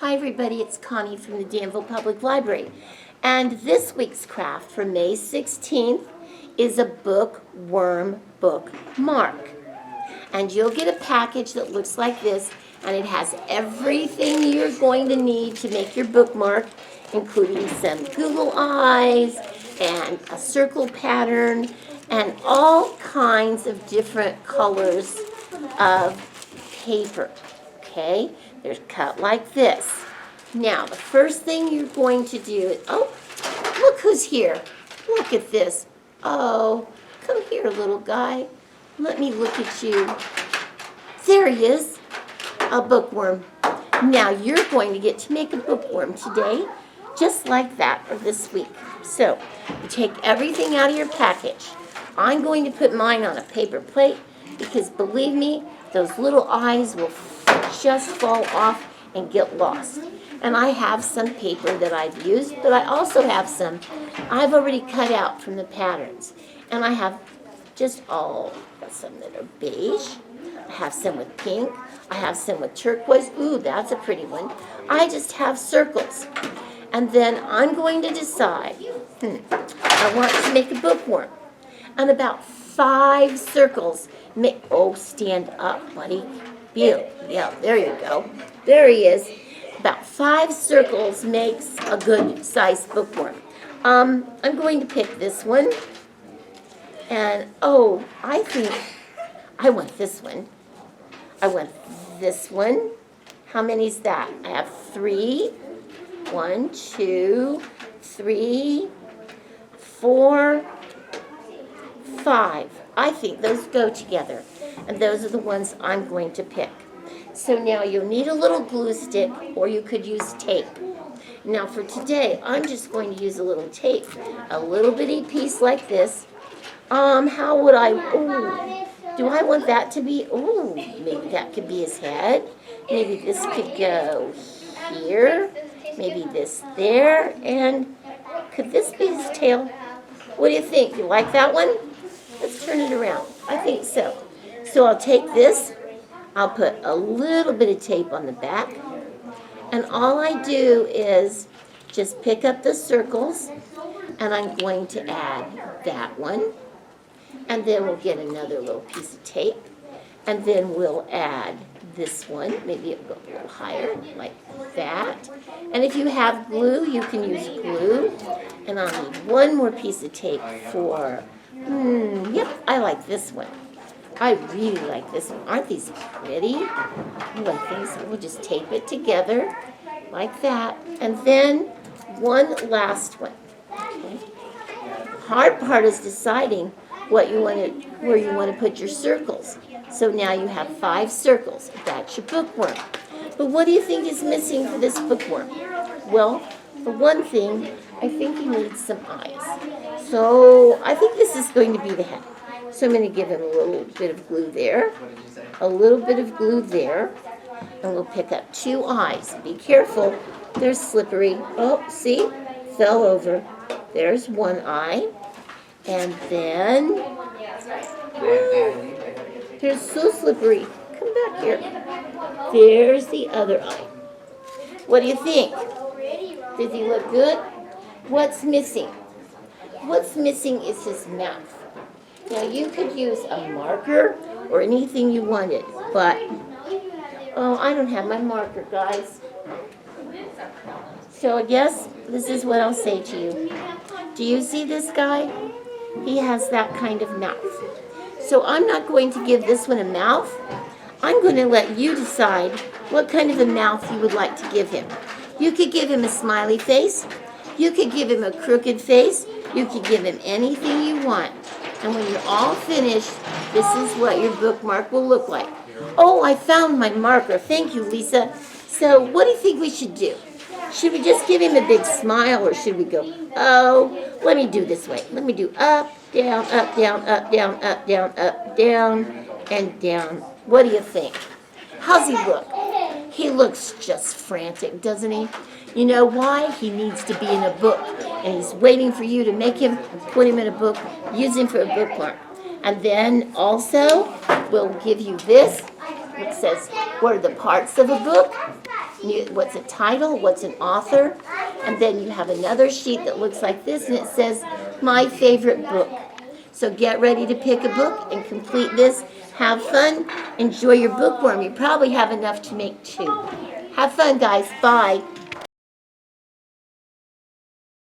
Hi everybody, it's Connie from the Danville Public Library. And this week's craft for May 16th is a bookworm bookmark. And you'll get a package that looks like this, and it has everything you're going to need to make your bookmark, including some Google eyes and a circle pattern and all kinds of different colors of paper. Okay, they're cut like this. Now, the first thing you're going to do is, oh, look who's here. Look at this. Oh, come here, little guy. Let me look at you. There he is, a bookworm. Now, you're going to get to make a bookworm today, just like that, or this week. So, you take everything out of your package. I'm going to put mine on a paper plate because, believe me, those little eyes will just fall off and get lost. And I have some paper that I've used, but I also have some I've already cut out from the patterns. And I have just some that are beige. I have some with pink. I have some with turquoise. Ooh, that's a pretty one. I just have circles. And then I'm going to decide, I want to make a bookworm. And about 5 circles stand up, buddy. Yeah, there you go. There he is. About 5 circles makes a good sized bookworm. I'm going to pick this one. And, I think I want this one. I want this one. How many is that? I have 3. 1, 2, 3, 4, 5. I think those go together. And those are the ones I'm going to pick. So now you'll need a little glue stick, or you could use tape. Now for today, I'm just going to use a little tape. A little bitty piece like this. How would do I want that to be, maybe that could be his head. Maybe this could go here. Maybe this there. And could this be his tail? What do you think? You like that one? Let's turn it around. I think so. So I'll take this, I'll put a little bit of tape on the back, and all I do is just pick up the circles, and I'm going to add that one, and then we'll get another little piece of tape, and then we'll add this one, maybe it'll go a little higher, like that. And if you have glue, you can use glue, and I'll need one more piece of tape for, yep, I like this one. I really like this one. Aren't these pretty? I think so. We'll just tape it together like that. And then one last one. Okay. Hard part is deciding where you want to put your circles. So now you have 5 circles. That's your bookworm. But what do you think is missing for this bookworm? Well, for one thing, I think he needs some eyes. So I think this is going to be the head. So I'm going to give him a little bit of glue there, a little bit of glue there, and we'll pick up 2 eyes. Be careful, they're slippery. Oh, see? Fell over. There's one eye. And then, they're so slippery. Come back here. There's the other eye. What do you think? Does he look good? What's missing? What's missing is his mouth. Now, you could use a marker or anything you wanted, but, I don't have my marker, guys. So I guess this is what I'll say to you. Do you see this guy? He has that kind of mouth. So I'm not going to give this one a mouth. I'm going to let you decide what kind of a mouth you would like to give him. You could give him a smiley face. You could give him a crooked face. You could give him anything you want. And when you're all finished, this is what your bookmark will look like. Oh, I found my marker. Thank you, Lisa. So what do you think we should do? Should we just give him a big smile, or should we go, let me do this way. Let me do up, down, up, down, up, down, up, down, up, down, and down. What do you think? How's he look? He looks just frantic, doesn't he? You know why? He needs to be in a book, and he's waiting for you to make him, put him in a book, use him for a bookmark. And then also, we'll give you this. It says, what are the parts of a book? what's a title, what's an author, and then you have another sheet that looks like this, and it says, my favorite book. So get ready to pick a book and complete this. Have fun. Enjoy your bookworm. You probably have enough to make 2. Have fun, guys. Bye.